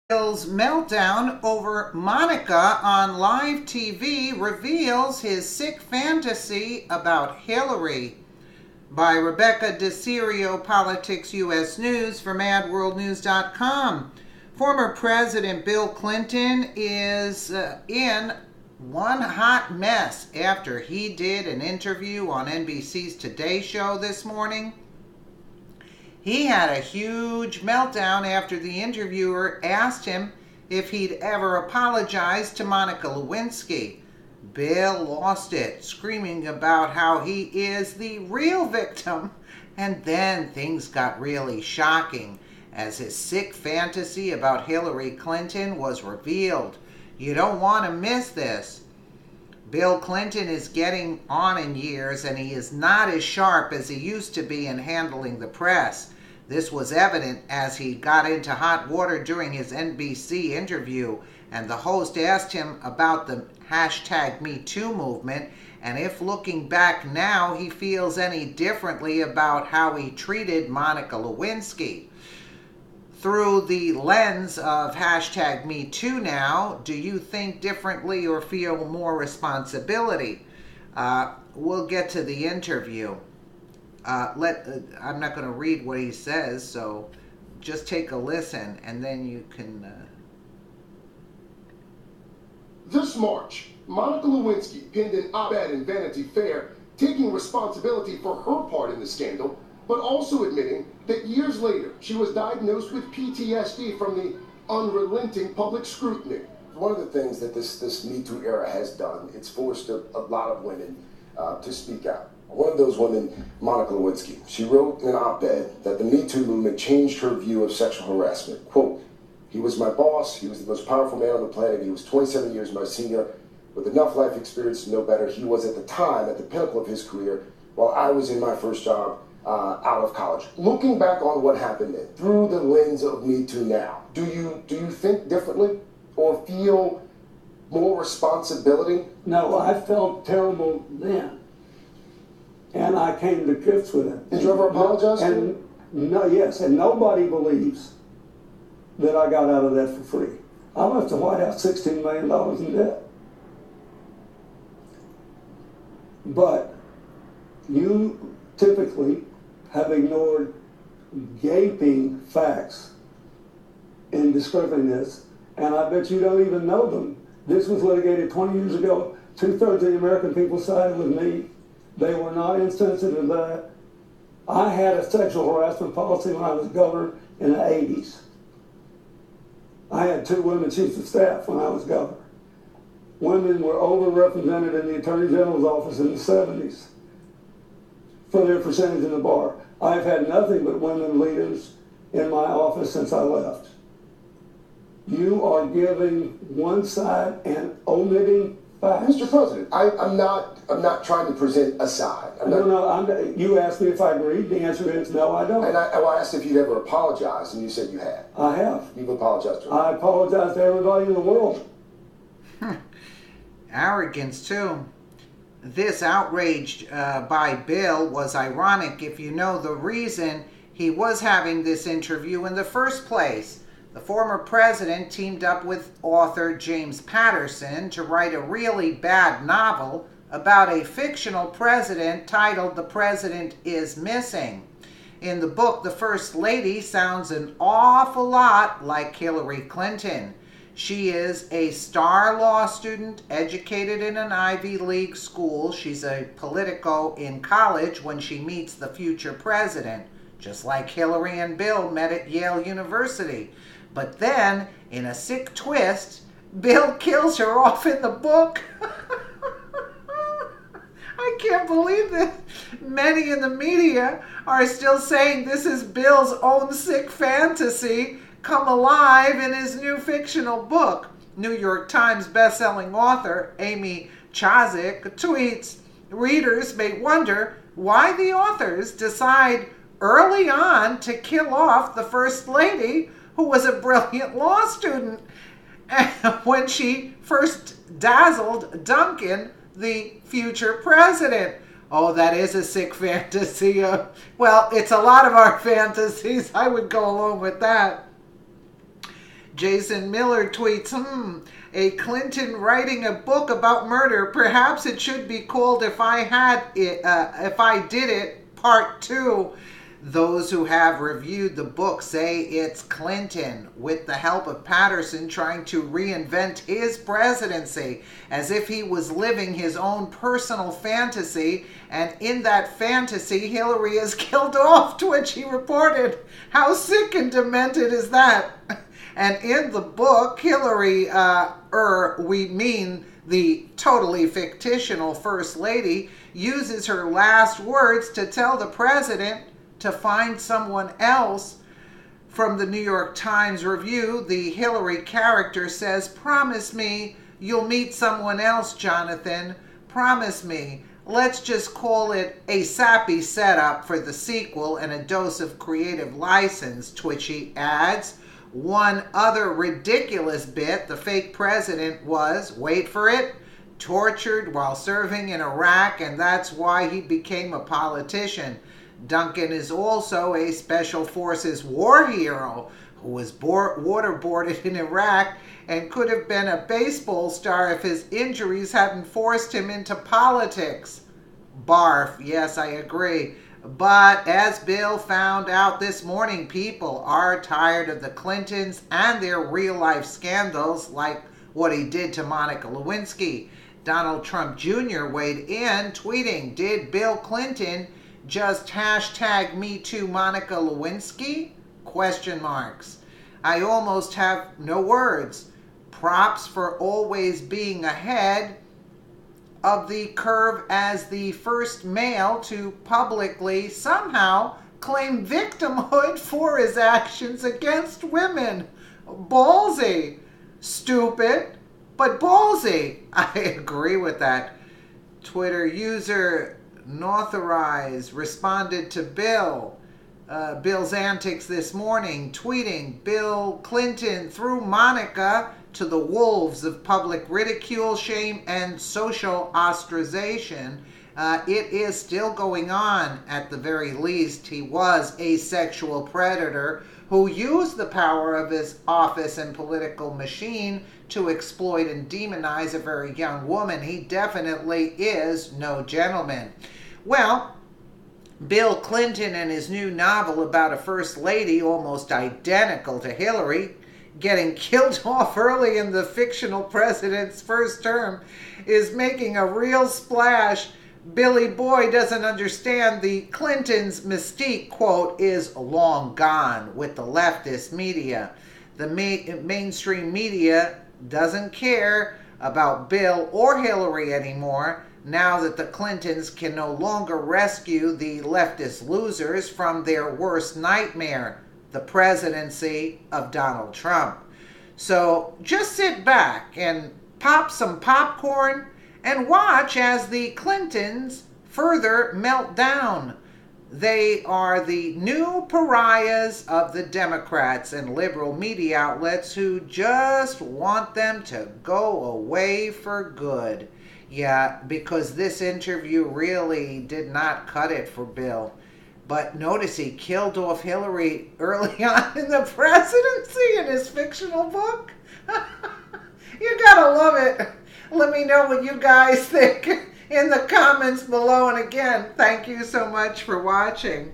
Bill's meltdown over Monica on live TV reveals his sick fantasy about Hillary. By Rebecca DeCirio, Politics U.S. News for MadWorldNews.com. Former President Bill Clinton is in one hot mess after he did an interview on NBC's Today Show this morning. He had a huge meltdown after the interviewer asked him if he'd ever apologized to Monica Lewinsky. Bill lost it, screaming about how he is the real victim. And then things got really shocking as his sick fantasy about Hillary Clinton was revealed. You don't want to miss this. Bill Clinton is getting on in years, and he is not as sharp as he used to be in handling the press. This was evident as he got into hot water during his NBC interview, and the host asked him about the hashtag #MeToo movement, and if looking back now he feels any differently about how he treated Monica Lewinsky. Through the lens of hashtag #MeToo now, do you think differently or feel more responsibility? We'll get to the interview. I'm not going to read what he says, so just take a listen, and then you can... This March, Monica Lewinsky penned an op-ed in Vanity Fair taking responsibility for her part in the scandal, but also admitting that years later she was diagnosed with PTSD from the unrelenting public scrutiny. One of the things that this Me Too era has done, it's forced a lot of women to speak out. One of those women, Monica Lewinsky, she wrote in an op-ed that the Me Too movement changed her view of sexual harassment. Quote, "He was my boss, he was the most powerful man on the planet, he was 27 years my senior, with enough life experience to know better. He was at the time at the pinnacle of his career, while I was in my first job out of college." Looking back on what happened then, through the lens of Me Too now, do you think differently or feel more responsibility? No, I felt terrible then. And I came to grips with it. Did you ever apologize to him? No, yes, and nobody believes that I got out of that for free. I left the White House $16 million in debt. But you typically have ignored gaping facts in describing this, and I bet you don't even know them. This was litigated 20 years ago. 2/3 of the American people sided with me. They were not insensitive to that. I had a sexual harassment policy when I was governor in the 80s. I had 2 women chiefs of staff when I was governor. Women were overrepresented in the Attorney General's office in the 70s for their percentage in the bar. I've had nothing but women leaders in my office since I left. You are giving one side and omitting facts. Mr. President, I'm not trying to present a side. You asked me if I agreed. The answer is no, I don't. And I asked if you'd ever apologized, and you said you had. I have. You've apologized to him. I apologize to everybody in the world. Arrogance, too. This outrage by Bill was ironic if you know the reason he was having this interview in the first place. The former president teamed up with author James Patterson to write a really bad novel about a fictional president titled "The President is Missing." In the book, the First Lady sounds an awful lot like Hillary Clinton. She is a star law student, educated in an Ivy League school. She's a politico in college when she meets the future president, just like Hillary and Bill met at Yale University. But then, in a sick twist, Bill kills her off in the book. I can't believe that many in the media are still saying this is Bill's own sick fantasy come alive in his new fictional book. New York Times bestselling author Amy Chozick tweets, "Readers may wonder why the authors decide early on to kill off the First Lady, who was a brilliant law student, when she first dazzled Duncan, the future president." Oh, that is a sick fantasy. Well, it's a lot of our fantasies. I would go along with that. Jason Miller tweets, a Clinton writing a book about murder. Perhaps it should be called If I Did It, Part 2. Those who have reviewed the book say it's Clinton, with the help of Patterson, trying to reinvent his presidency, as if he was living his own personal fantasy, and in that fantasy, Hillary is killed off, to which he reported. How sick and demented is that? And in the book, Hillary, we mean the totally fictional First Lady, uses her last words to tell the president to find someone else. From the New York Times review, the Hillary character says, "Promise me you'll meet someone else, Jonathan. Promise me. Let's just call it a sappy setup for the sequel and a dose of creative license," Twitchy adds. One other ridiculous bit, the fake president was, wait for it, tortured while serving in Iraq, and that's why he became a politician. Duncan is also a Special Forces war hero who was waterboarded in Iraq and could have been a baseball star if his injuries hadn't forced him into politics. Barf, yes, I agree. But as Bill found out this morning, people are tired of the Clintons and their real-life scandals, like what he did to Monica Lewinsky. Donald Trump Jr. weighed in, tweeting, "Did Bill Clinton just hashtag Me Too Monica Lewinsky? Question marks. I almost have no words. Props for always being ahead of the curve as the first male to publicly somehow claim victimhood for his actions against women. Ballsy. Stupid, but ballsy." I agree with that. Twitter user Nothorize responded to Bill's antics this morning, tweeting, "Bill Clinton threw Monica to the wolves of public ridicule, shame, and social ostracization. It is still going on. At the very least, he was a sexual predator who used the power of his office and political machine to exploit and demonize a very young woman. He definitely is no gentleman." Well, Bill Clinton and his new novel about a first lady almost identical to Hillary getting killed off early in the fictional president's first term is making a real splash. Billy Boy doesn't understand the Clintons' mystique, quote, is long gone with the leftist media. The mainstream media doesn't care about Bill or Hillary anymore now that the Clintons can no longer rescue the leftist losers from their worst nightmare, the presidency of Donald Trump. So just sit back and pop some popcorn and watch as the Clintons further melt down. They are the new pariahs of the Democrats and liberal media outlets who just want them to go away for good. Yeah, because this interview really did not cut it for Bill. But notice he killed off Hillary early on in the presidency in his fictional book. You gotta love it. Let me know what you guys think in the comments below. And again, thank you so much for watching.